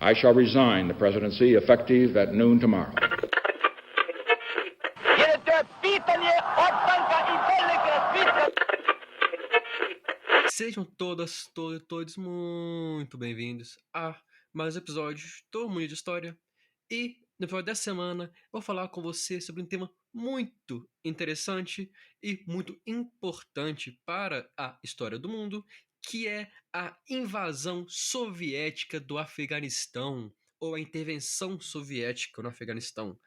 I shall resign the presidency effective at noon tomorrow. Sejam todos muito bem-vindos a mais um episódio do Mundo de História. E no episódio dessa semana eu vou falar com você sobre um tema muito interessante e muito importante para a história do mundo, que é a invasão soviética do Afeganistão, ou a intervenção soviética no Afeganistão.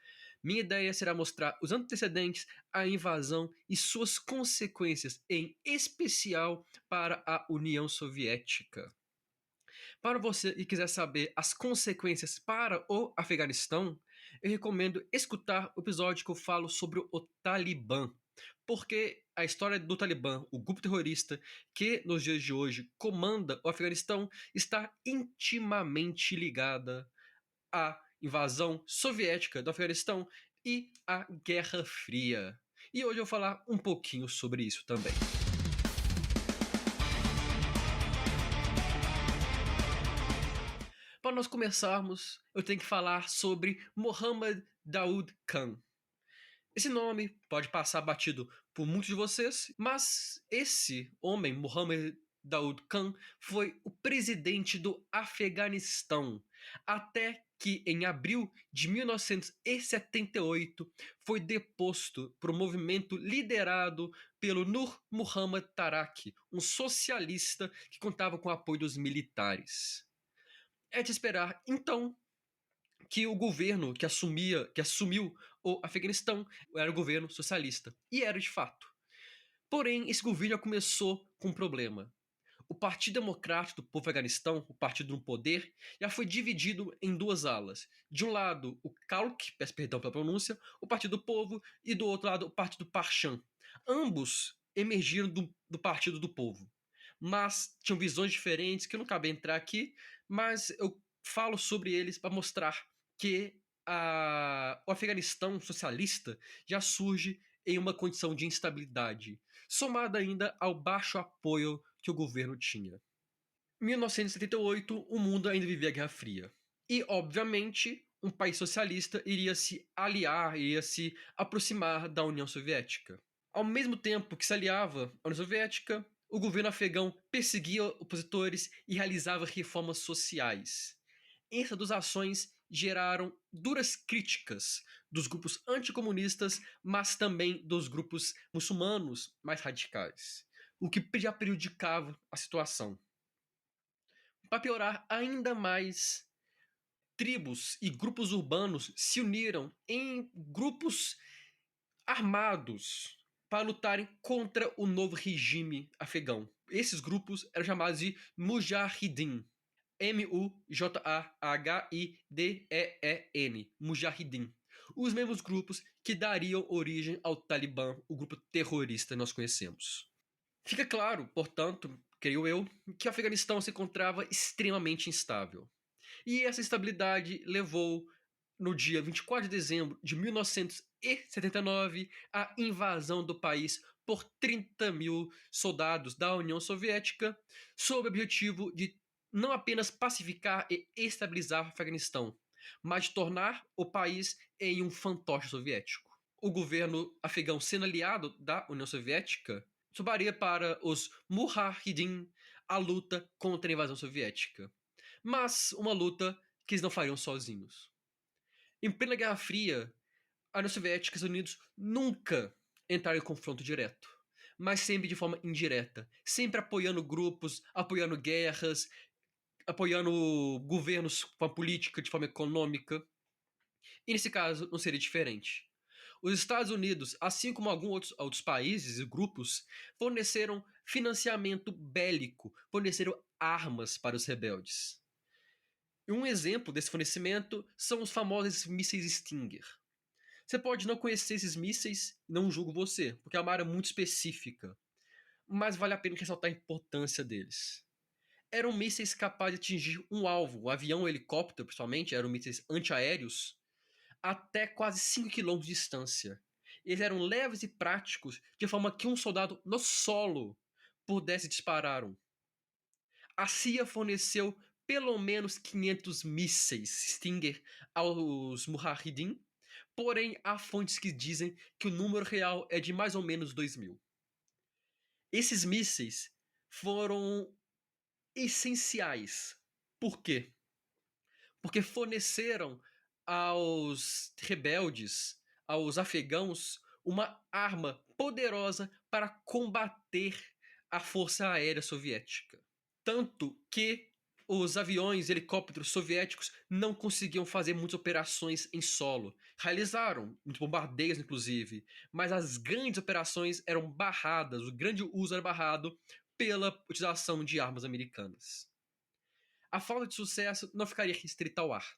Minha ideia será mostrar os antecedentes à invasão e suas consequências, em especial para a União Soviética. Para você que quiser saber as consequências para o Afeganistão, eu recomendo escutar o episódio que eu falo sobre o Talibã. Porque a história do Talibã, o grupo terrorista que nos dias de hoje comanda o Afeganistão, está intimamente ligada à invasão soviética do Afeganistão e à Guerra Fria. E hoje eu vou falar um pouquinho sobre isso também. Para nós começarmos, eu tenho que falar sobre Mohammad Daoud Khan. Esse nome pode passar batido por muitos de vocês, mas esse homem, Mohammad Daoud Khan, foi o presidente do Afeganistão, até que em abril de 1978 foi deposto por um movimento liderado pelo Nur Muhammad Taraki, um socialista que contava com o apoio dos militares. É de esperar, então, que o governo que assumiu o Afeganistão era o governo socialista. E era de fato. Porém, esse governo já começou com um problema. O Partido Democrático do Povo do Afeganistão, o partido no poder, já foi dividido em duas alas. De um lado, o KALK, peço perdão pela pronúncia, o Partido do Povo, e do outro lado, o Partido Parchan. Ambos emergiram do Partido do Povo. Mas tinham visões diferentes, que eu não cabe entrar aqui, mas eu falo sobre eles para mostrar que o Afeganistão socialista já surge em uma condição de instabilidade, somada ainda ao baixo apoio que o governo tinha. Em 1978, o mundo ainda vivia a Guerra Fria. E, obviamente, um país socialista iria se aliar, iria se aproximar da União Soviética. Ao mesmo tempo que se aliava à União Soviética, o governo afegão perseguia opositores e realizava reformas sociais. Essas duas ações geraram duras críticas dos grupos anticomunistas, mas também dos grupos muçulmanos mais radicais, o que já prejudicava a situação. Para piorar ainda mais, tribos e grupos urbanos se uniram em grupos armados para lutarem contra o novo regime afegão. Esses grupos eram chamados de Mujahideen. Mujahideen. Mujahideen. Os mesmos grupos que dariam origem ao Talibã, o grupo terrorista que nós conhecemos. Fica claro, portanto, creio eu, que o Afeganistão se encontrava extremamente instável. E essa instabilidade levou, no dia 24 de dezembro de 1979, à invasão do país por 30 mil soldados da União Soviética, sob o objetivo de não apenas pacificar e estabilizar o Afeganistão, mas de tornar o país em um fantoche soviético. O governo afegão, sendo aliado da União Soviética, sobraria para os Mujahideen a luta contra a invasão soviética. Mas uma luta que eles não fariam sozinhos. Em plena Guerra Fria, a União Soviética e os Estados Unidos nunca entraram em confronto direto, mas sempre de forma indireta, sempre apoiando grupos, apoiando guerras, apoiando governos com a política de forma econômica. E nesse caso não seria diferente. Os Estados Unidos, assim como alguns outros países e grupos, forneceram financiamento bélico, forneceram armas para os rebeldes. E um exemplo desse fornecimento são os famosos mísseis Stinger. Você pode não conhecer esses mísseis, não julgo você, porque é uma área muito específica, mas vale a pena ressaltar a importância deles. Eram mísseis capazes de atingir um alvo, um avião, um helicóptero, principalmente, eram mísseis antiaéreos, até quase 5 km de distância. Eles eram leves e práticos, de forma que um soldado no solo pudesse disparar um. A CIA forneceu pelo menos 500 mísseis Stinger aos Mujahideen, porém há fontes que dizem que o número real é de mais ou menos 2.000. Esses mísseis foram essenciais. Por quê? Porque forneceram aos rebeldes, aos afegãos, uma arma poderosa para combater a força aérea soviética. Tanto que os aviões e helicópteros soviéticos não conseguiam fazer muitas operações em solo. Realizaram muitos bombardeios, inclusive, mas as grandes operações eram barradas, o grande uso era barrado pela utilização de armas americanas. A falta de sucesso não ficaria restrita ao ar.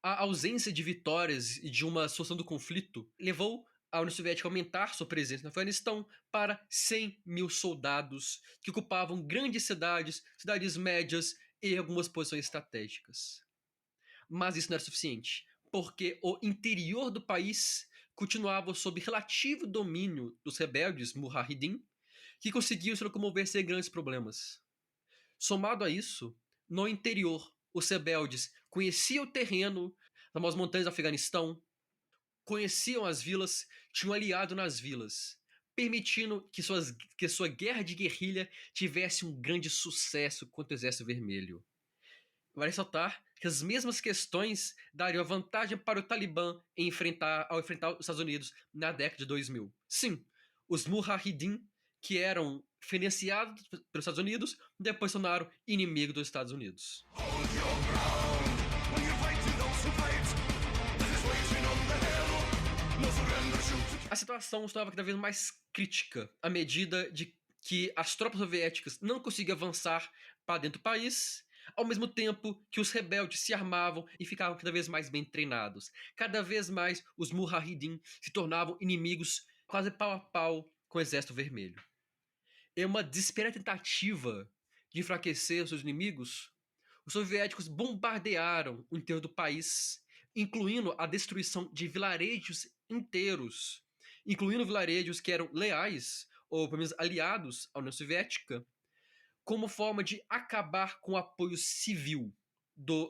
A ausência de vitórias e de uma solução do conflito levou a União Soviética a aumentar sua presença no Afeganistão para 100 mil soldados que ocupavam grandes cidades, cidades médias e algumas posições estratégicas. Mas isso não era suficiente, porque o interior do país continuava sob relativo domínio dos rebeldes Mujahideen, que conseguiam se locomover sem grandes problemas. Somado a isso, no interior, os rebeldes conheciam o terreno, as famosas montanhas do Afeganistão, conheciam as vilas, tinham aliado nas vilas, permitindo que sua guerra de guerrilha tivesse um grande sucesso contra o Exército Vermelho. Vale ressaltar que as mesmas questões dariam vantagem para o Talibã ao enfrentar os Estados Unidos na década de 2000. Sim, os Mujahideen, que eram financiados pelos Estados Unidos, depois se tornaram inimigos dos Estados Unidos. A situação se tornava cada vez mais crítica à medida de que as tropas soviéticas não conseguiam avançar para dentro do país, ao mesmo tempo que os rebeldes se armavam e ficavam cada vez mais bem treinados. Cada vez mais os Mujahideen se tornavam inimigos quase pau a pau com o Exército Vermelho. Em uma desesperada tentativa de enfraquecer os seus inimigos, os soviéticos bombardearam o interior do país, incluindo a destruição de vilarejos inteiros, incluindo vilarejos que eram leais, ou pelo menos aliados à União Soviética, como forma de acabar com o apoio civil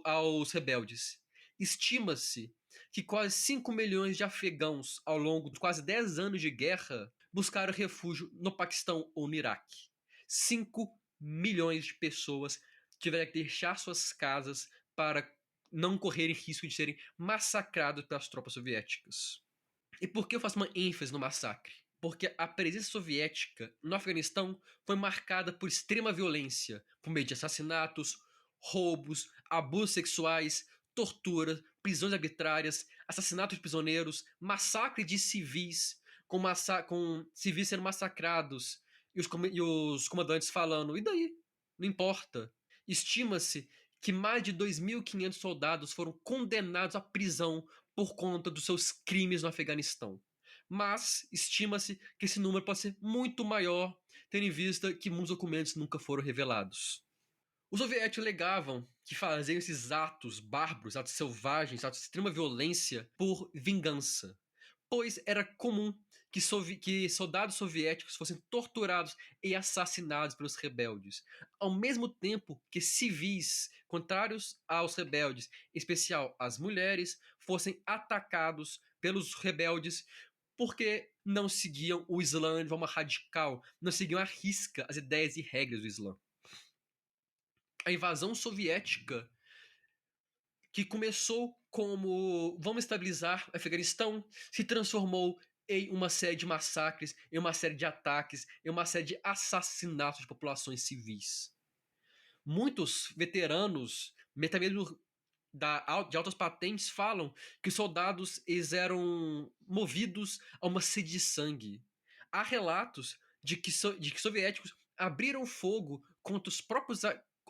aos rebeldes. Estima-se que quase 5 milhões de afegãos, ao longo de quase 10 anos de guerra, buscaram refúgio no Paquistão ou no Iraque. 5 milhões de pessoas tiveram que deixar suas casas para não correrem risco de serem massacrados pelas tropas soviéticas. E por que eu faço uma ênfase no massacre? Porque a presença soviética no Afeganistão foi marcada por extrema violência, por meio de assassinatos, roubos, abusos sexuais, tortura, prisões arbitrárias, assassinatos de prisioneiros, massacre de civis, com civis sendo massacrados e os comandantes falando: e daí? Não importa. Estima-se que mais de 2.500 soldados foram condenados à prisão por conta dos seus crimes no Afeganistão. Mas estima-se que esse número pode ser muito maior, tendo em vista que muitos documentos nunca foram revelados. Os soviéticos alegavam que faziam esses atos bárbaros, atos selvagens, atos de extrema violência por vingança, pois era comum que soldados soviéticos fossem torturados e assassinados pelos rebeldes, ao mesmo tempo que civis contrários aos rebeldes, em especial as mulheres, fossem atacados pelos rebeldes porque não seguiam o Islã de forma radical, não seguiam à risca as ideias e regras do Islã. A invasão soviética, que começou como vamos estabilizar o Afeganistão, se transformou em uma série de massacres, em uma série de ataques, em uma série de assassinatos de populações civis. Muitos veteranos, mesmo de altas patentes, falam que os soldados eles eram movidos a uma sede de sangue. Há relatos de que soviéticos abriram fogo contra os próprios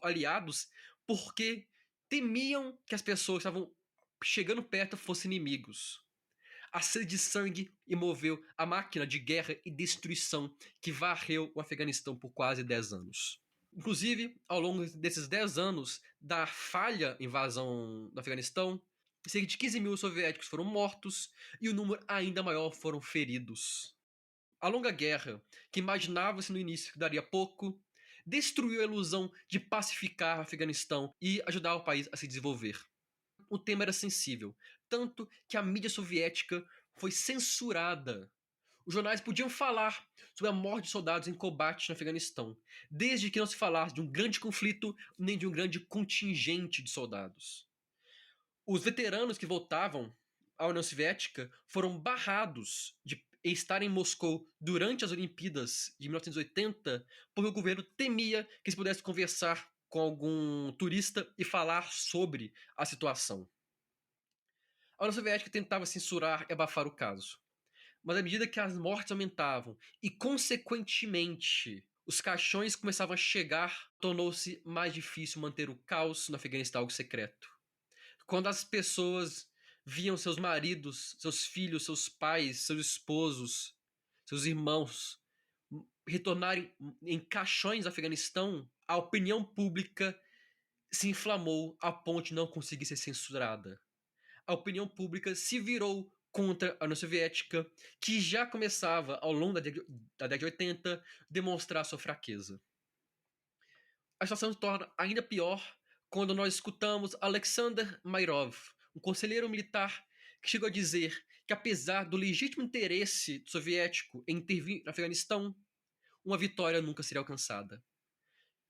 aliados porque temiam que as pessoas que estavam chegando perto fossem inimigos. A sede de sangue moveu a máquina de guerra e destruição que varreu o Afeganistão por quase 10 anos. Inclusive, ao longo desses 10 anos da falha invasão do Afeganistão, cerca de 15 mil soviéticos foram mortos e o número ainda maior foram feridos. A longa guerra, que imaginava-se no início que daria pouco, destruiu a ilusão de pacificar o Afeganistão e ajudar o país a se desenvolver. O tema era sensível, tanto que a mídia soviética foi censurada. Os jornais podiam falar sobre a morte de soldados em combate no Afeganistão, desde que não se falasse de um grande conflito nem de um grande contingente de soldados. Os veteranos que voltavam à União Soviética foram barrados de estar em Moscou durante as Olimpíadas de 1980 porque o governo temia que eles pudessem conversar com algum turista e falar sobre a situação. A União Soviética tentava censurar e abafar o caso. Mas à medida que as mortes aumentavam e, consequentemente, os caixões começavam a chegar, tornou-se mais difícil manter o caos no Afeganistão algo secreto. Quando as pessoas viam seus maridos, seus filhos, seus pais, seus esposos, seus irmãos retornarem em caixões no Afeganistão, a opinião pública se inflamou a ponto de não conseguir ser censurada. A opinião pública se virou contra a União Soviética, que já começava, ao longo da década de 80, a demonstrar sua fraqueza. A situação se torna ainda pior quando nós escutamos Alexander Myrov, um conselheiro militar que chegou a dizer que, apesar do legítimo interesse soviético em intervir no Afeganistão, uma vitória nunca seria alcançada.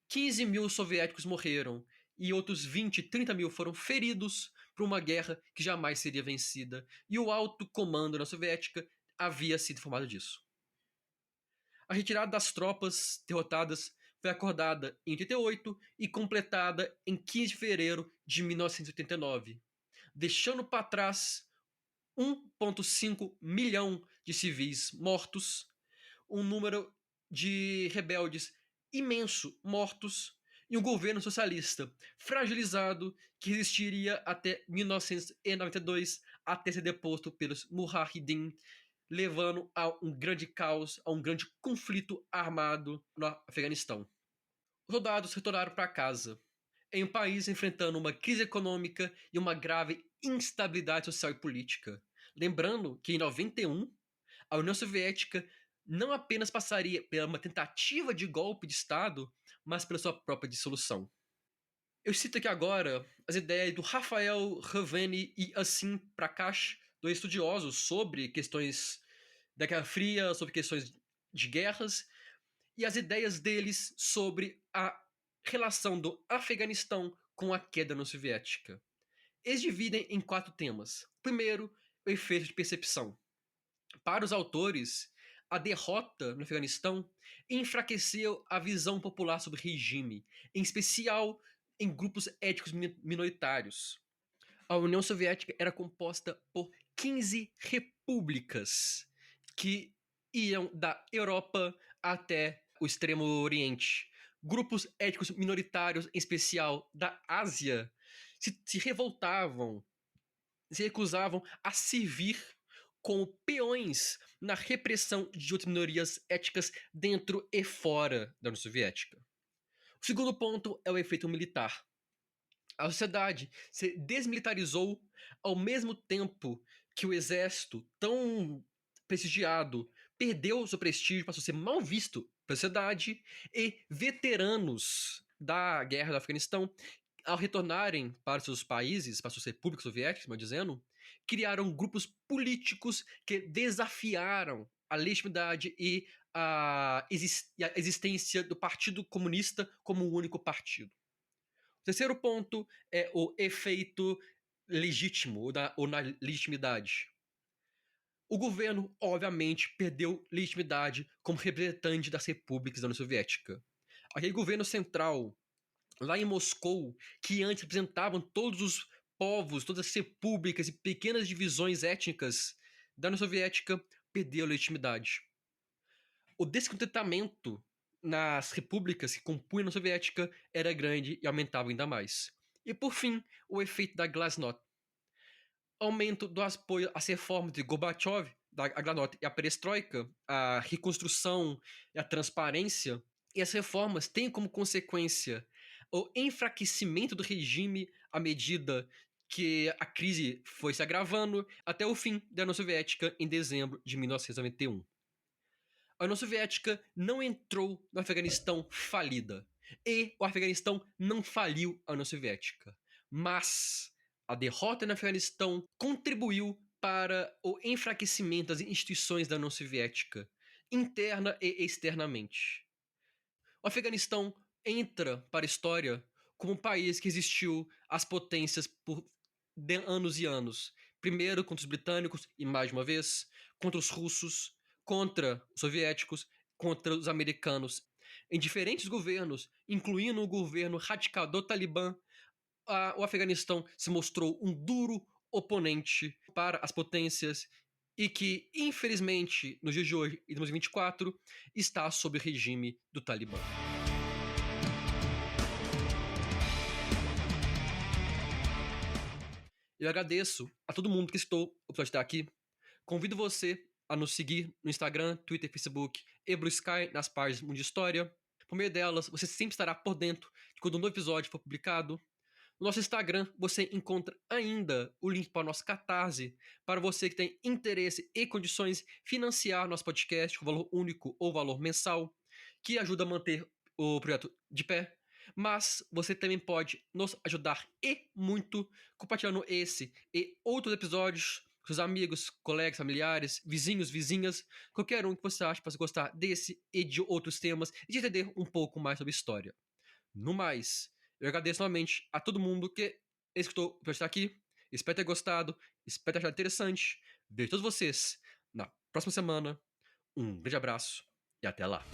15 mil soviéticos morreram e outros 20, 30 mil foram feridos por uma guerra que jamais seria vencida, e o alto comando da Soviética havia sido informado disso. A retirada das tropas derrotadas foi acordada em 88 e completada em 15 de fevereiro de 1989, deixando para trás 1,5 milhão de civis mortos, um número de rebeldes imenso mortos e um governo socialista fragilizado que resistiria até 1992 até ser deposto pelos Mujahideen, levando a um grande caos, a um grande conflito armado no Afeganistão. Os soldados retornaram para casa, em um país enfrentando uma crise econômica e uma grave instabilidade social e política. Lembrando que em 91, a União Soviética não apenas passaria por uma tentativa de golpe de Estado, mas pela sua própria dissolução. Eu cito aqui agora as ideias do Rafael Raveni e Assim Prakash, dois estudiosos sobre questões da Guerra Fria, sobre questões de guerras, e as ideias deles sobre a relação do Afeganistão com a queda da União Soviética. Eles dividem em 4 temas. Primeiro, o efeito de percepção. Para os autores, a derrota no Afeganistão enfraqueceu a visão popular sobre o regime, em especial em grupos étnicos minoritários. A União Soviética era composta por 15 repúblicas que iam da Europa até o Extremo Oriente. Grupos étnicos minoritários, em especial da Ásia, se revoltavam, se recusavam a servir como peões na repressão de outras minorias étnicas dentro e fora da União Soviética. O segundo ponto é o efeito militar. A sociedade se desmilitarizou ao mesmo tempo que o exército, tão prestigiado, perdeu seu prestígio, passou a ser mal visto pela sociedade, e veteranos da guerra do Afeganistão, ao retornarem para seus países, para suas repúblicas soviéticas, melhor dizendo, criaram grupos políticos que desafiaram a legitimidade e a existência do Partido Comunista como o único partido. O terceiro ponto é o efeito legítimo, ou na legitimidade. O governo, obviamente, perdeu legitimidade como representante das repúblicas da União Soviética. Aquele governo central, lá em Moscou, que antes representavam todos os povos, todas as repúblicas e pequenas divisões étnicas da União Soviética, perdeu legitimidade. O descontentamento nas repúblicas que compunham a União Soviética era grande e aumentava ainda mais. E por fim, o efeito da Glasnost. Aumento do apoio às reformas de Gorbachev, da Glasnost e a Perestroika, a reconstrução e a transparência, e as reformas têm como consequência o enfraquecimento do regime à medida que a crise foi se agravando até o fim da União Soviética em dezembro de 1991. A União Soviética não entrou no Afeganistão falida. E o Afeganistão não faliu a União Soviética, mas a derrota no Afeganistão contribuiu para o enfraquecimento das instituições da União Soviética, interna e externamente. O Afeganistão entra para a história como um país que resistiu às potências por anos e anos. Primeiro contra os britânicos e, mais uma vez, contra os russos, contra os soviéticos, contra os americanos. Em diferentes governos, incluindo o governo radical do Talibã, o Afeganistão se mostrou um duro oponente para as potências e que, infelizmente, nos dias de hoje, em 2024, está sob o regime do Talibã. Eu agradeço a todo mundo que citou o episódio até aqui. Convido você a nos seguir no Instagram, Twitter, Facebook e Blue Sky nas páginas Mundo de História. Por meio delas, você sempre estará por dentro de quando um novo episódio for publicado. No nosso Instagram, você encontra ainda o link para o nosso Catarse, para você que tem interesse e condições de financiar nosso podcast com valor único ou valor mensal, que ajuda a manter o projeto de pé. Mas você também pode nos ajudar e muito compartilhando esse e outros episódios com seus amigos, colegas, familiares, vizinhos, vizinhas, qualquer um que você ache possa gostar desse e de outros temas e de entender um pouco mais sobre história. No mais, eu agradeço novamente a todo mundo que escutou por estar aqui. Espero ter gostado, espero ter achado interessante. Vejo todos vocês na próxima semana. Um grande abraço e até lá.